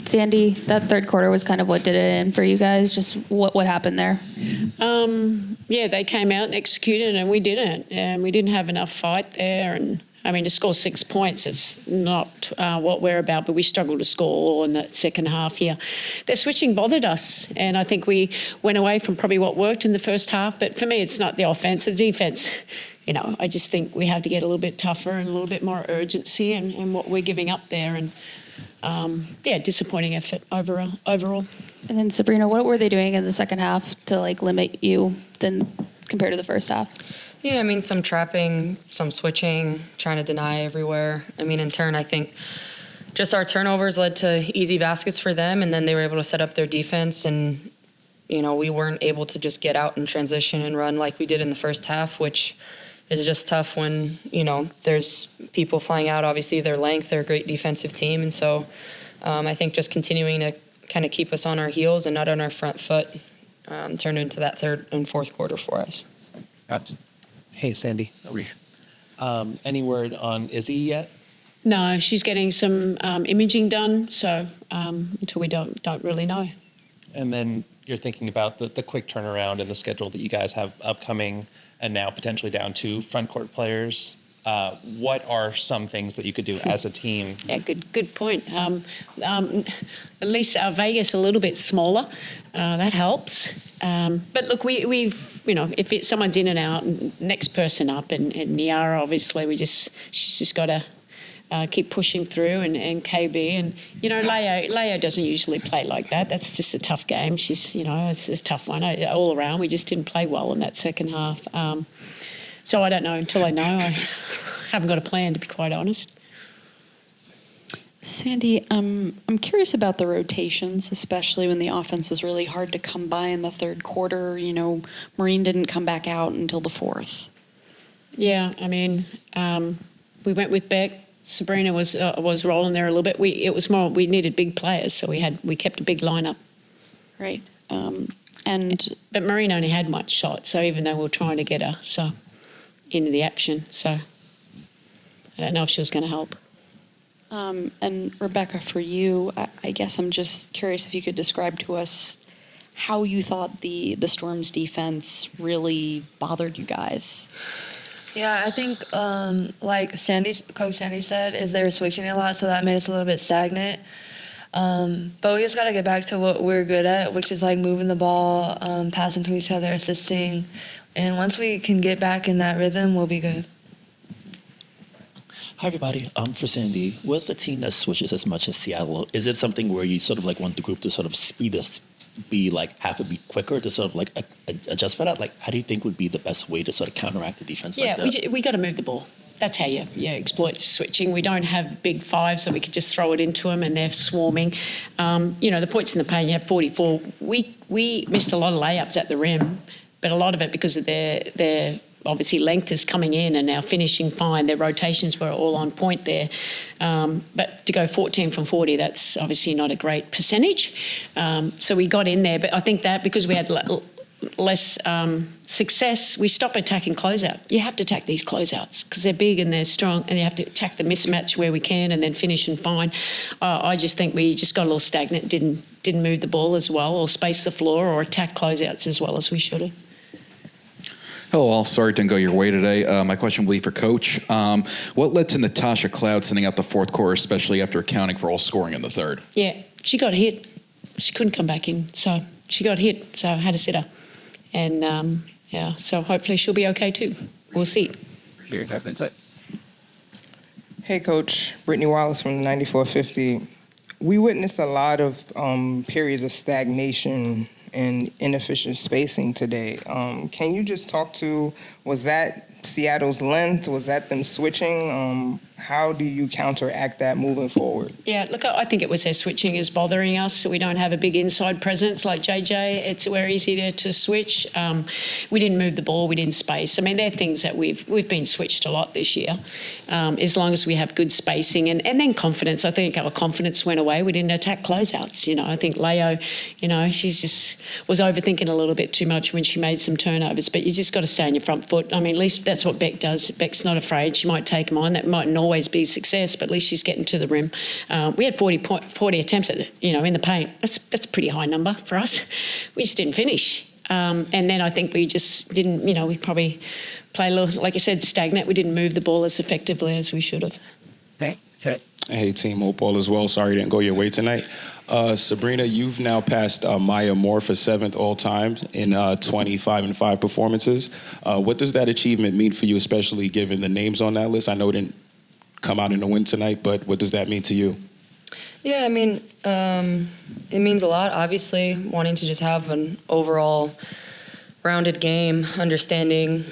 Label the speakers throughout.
Speaker 1: Sandy, that third quarter was kind of what did it in for you guys. Just what happened there?
Speaker 2: Yeah, they came out and executed, and we didn't. And we didn't have enough fight there. And I mean, to score 6 points, it's not what we're about, but we struggled to score all in that second half here. Their switching bothered us, and I think we went away from probably what worked in the first half. But for me, it's not the offense, the defense. You know, I just think we have to get a little bit tougher and a little bit more urgency in what we're giving up there. And disappointing effort overall.
Speaker 1: And then Sabrina, what were they doing in the second half to like limit you then compared to the first half?
Speaker 3: Yeah, I mean, some trapping, some switching, trying to deny everywhere. I mean, in turn, I think just our turnovers led to easy baskets for them, and then they were able to set up their defense. And, you know, we weren't able to just get out and transition and run like we did in the first half, which is just tough when, you know, there's people flying out. Obviously, their length, they're a great defensive team. And so I think just continuing to kind of keep us on our heels and not on our front foot turned into that third and fourth quarter for us.
Speaker 4: Gotcha. Hey, Sandy. Any word on Izzy yet?
Speaker 2: No, she's getting some imaging done, so until we don't really know.
Speaker 4: And then you're thinking about the quick turnaround and the schedule that you guys have upcoming and now potentially down to front court players. What are some things that you could do as a team?
Speaker 2: Yeah, good point. At least Vegas a little bit smaller. That helps. But look, we've you know, if someone's in and out, next person up, and Niara obviously she's just got to keep pushing through, and KB, and you know, Leo doesn't usually play like that. That's just a tough game. She's, you know, it's a tough one all around. We just didn't play well in that second half. So I don't know until I know. I haven't got a plan, to be quite honest.
Speaker 5: Sandy, I'm curious about the rotations, especially when the offense was really hard to come by in the third quarter. You know, Maureen didn't come back out until the fourth.
Speaker 2: Yeah, I mean, we went with Beck. Sabrina was rolling there a little bit. It was more we needed big players, so we kept a big lineup.
Speaker 5: Right.
Speaker 2: But Maureen only had one shot, so even though we were trying to get her into the action, so I don't know if she was going to help.
Speaker 5: And Rebekah, for you, I guess I'm just curious if you could describe to us how you thought the Storm's defense really bothered you guys.
Speaker 6: Yeah, I think like Coach Sandy said, is they were switching a lot, so that made us a little bit stagnant. But we just got to get back to what we're good at, which is like moving the ball, passing to each other, assisting. And once we can get back in that rhythm, we'll be good.
Speaker 7: Hi, everybody. For Sandy, was the team that switches as much as Seattle? Is it something where you sort of like want the group to sort of be like have to be quicker to sort of like adjust for that? Like, how do you think would be the best way to sort of counteract the defense like that?
Speaker 2: Yeah, we got to move the ball. That's how you exploit switching. We don't have big five, so we could just throw it into them and they're swarming. You know, the points in the paint, you have 44. We missed a lot of layups at the rim, but a lot of it because of their obviously length is coming in and now finishing fine. Their rotations were all on point there. But to go 14 from 40, that's obviously not a great percentage. So we got in there, but I think that because we had less success, we stopped attacking closeout. You have to attack these closeouts because they're big and they're strong, and you have to attack the mismatch where we can and then finish and fine. I just think we just got a little stagnant, didn't move the ball as well or space the floor or attack closeouts as well as we should have.
Speaker 8: Hello all, sorry it didn't go your way today. My question will be for Coach. What led to Natasha Cloud sending out the fourth quarter, especially after accounting for all scoring in the third?
Speaker 2: Yeah, she got hit. She couldn't come back in, so she got hit, so I had to sit her. And, so hopefully she'll be okay too. We'll see.
Speaker 4: Here, have an insight.
Speaker 9: Hey, Coach. Brittany Wallace from the 9450. We witnessed a lot of periods of stagnation and inefficient spacing today. Can you just talk to, was that Seattle's length? Was that them switching? How do you counteract that moving forward?
Speaker 2: Yeah, look, I think it was their switching is bothering us. So we don't have a big inside presence like JJ. We're easy to switch. We didn't move the ball. We didn't space. I mean, they're things that we've been switched a lot this year. As long as we have good spacing and then confidence. I think our confidence went away. We didn't attack closeouts. You know, I think Leo, you know, she's just was overthinking a little bit too much when she made some turnovers. But you just got to stay on your front foot. I mean, at least that's what Beck does. Beck's not afraid. She might take them on. That mightn't always be success, but at least she's getting to the rim. We had 40 attempts at in the paint. That's a pretty high number for us. We just didn't finish. And then I think we just didn't, we probably play a little, like I said, stagnant. We didn't move the ball as effectively as we should have.
Speaker 10: Hey, team, hope all is well. Sorry it didn't go your way tonight. Sabrina, you've now passed Maya Moore for 7th all time in 25-5 performances. What does that achievement mean for you, especially given the names on that list? I know it didn't come out in the win tonight, but what does that mean to you?
Speaker 3: Yeah, I mean, it means a lot, obviously, wanting to just have an overall rounded game, understanding,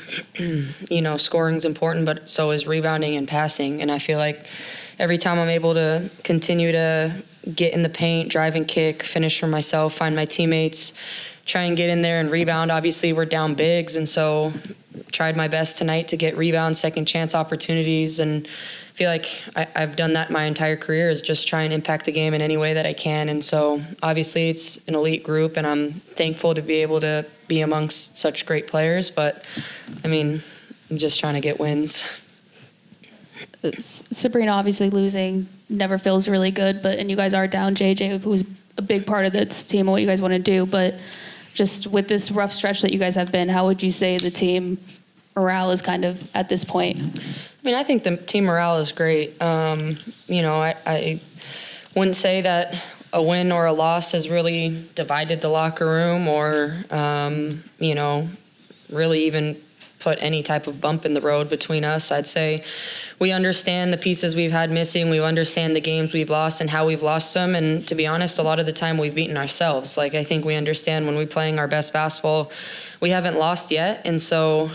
Speaker 3: scoring's important, but so is rebounding and passing. And I feel like every time I'm able to continue to get in the paint, drive and kick, finish for myself, find my teammates, try and get in there and rebound. Obviously, we're down bigs, and so tried my best tonight to get rebounds, second chance opportunities, and feel like I've done that my entire career, is just try and impact the game in any way that I can. And so obviously it's an elite group, and I'm thankful to be able to be amongst such great players. But I mean, I'm just trying to get wins.
Speaker 1: Sabrina, obviously losing never feels really good, and you guys are down JJ, who's a big part of this team and what you guys want to do. But just with this rough stretch that you guys have been, how would you say the team morale is kind of at this point?
Speaker 3: I mean, I think the team morale is great. I wouldn't say that a win or a loss has really divided the locker room or, really even put any type of bump in the road between us. I'd say we understand the pieces we've had missing. We understand the games we've lost and how we've lost them. And to be honest, a lot of the time we've beaten ourselves. Like, I think we understand when we're playing our best basketball, we haven't lost yet. And so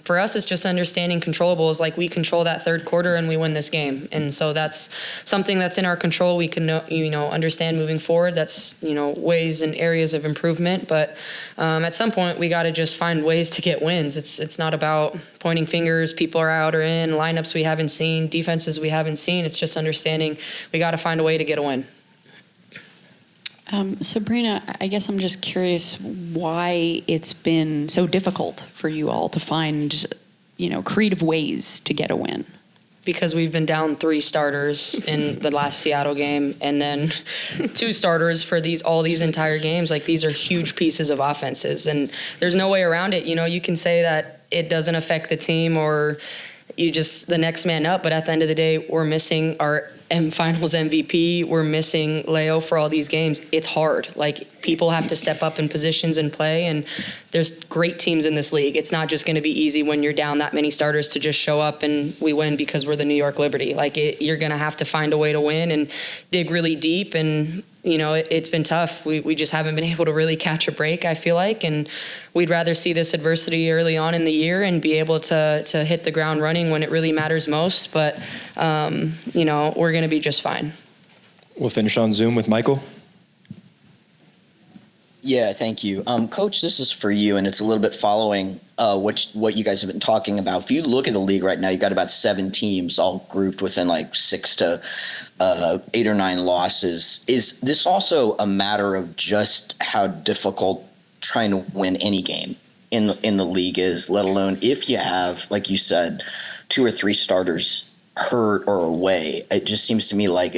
Speaker 3: for us, it's just understanding controllables. Like, we control that third quarter and we win this game. And so that's something that's in our control. We can, understand moving forward. That's, ways and areas of improvement. But at some point, we got to just find ways to get wins. It's not about pointing fingers, people are out or in, lineups we haven't seen, defenses we haven't seen. It's just understanding we got to find a way to get a win.
Speaker 5: Sabrina, I guess I'm just curious why it's been so difficult for you all to find, creative ways to get a win.
Speaker 3: Because we've been down 3 starters in the last Seattle game, and then 2 starters for all these entire games. Like, these are huge pieces of offenses, and there's no way around it. You can say that it doesn't affect the team or you just the next man up, but at the end of the day, we're missing our finals MVP. We're missing Leo for all these games. It's hard. Like, people have to step up in positions and play, and there's great teams in this league. It's not just going to be easy when you're down that many starters to just show up and we win because we're the New York Liberty. Like, you're going to have to find a way to win and dig really deep, and it's been tough. We just haven't been able to really catch a break, I feel like, and we'd rather see this adversity early on in the year and be able to hit the ground running when it really matters most. But, we're going to be just fine.
Speaker 11: We'll finish on Zoom with Michael.
Speaker 12: Yeah, thank you. Coach, this is for you, and it's a little bit following what you guys have been talking about. If you look at the league right now, you've got about 7 teams all grouped within like 6 to 8 or 9 losses. Is this also a matter of just how difficult trying to win any game in the league is, let alone if you have, like you said, 2 or 3 starters hurt or away? It just seems to me like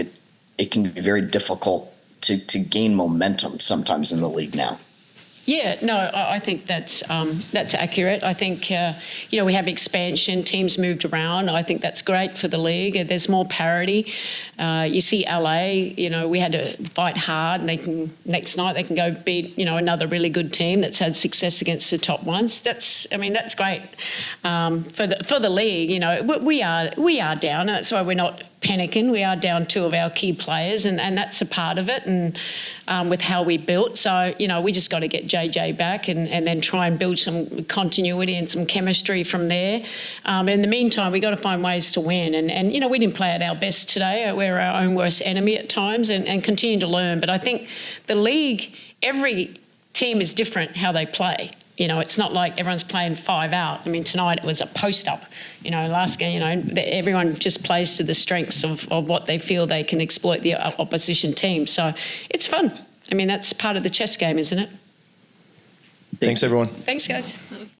Speaker 12: it can be very difficult to gain momentum sometimes in the league now.
Speaker 2: Yeah, no, I think that's accurate. I think, we have expansion, teams moved around. I think that's great for the league. There's more parity. You see LA, we had to fight hard, and next night they can go beat, another really good team that's had success against the top ones. That's great. For the league, we are down, and that's why we're not panicking. We are down 2 of our key players, and that's a part of it, and with how we built. So, we just got to get JJ back and then try and build some continuity and some chemistry from there. In the meantime, we got to find ways to win. And we didn't play at our best today. We're our own worst enemy at times, and continue to learn. But I think the league, every team is different how they play. It's not like everyone's playing 5 out. I mean, tonight it was a post-up. Last game, everyone just plays to the strengths of what they feel they can exploit the opposition team. So it's fun. I mean, that's part of the chess game, isn't it?
Speaker 11: Thanks, everyone.
Speaker 2: Thanks, guys.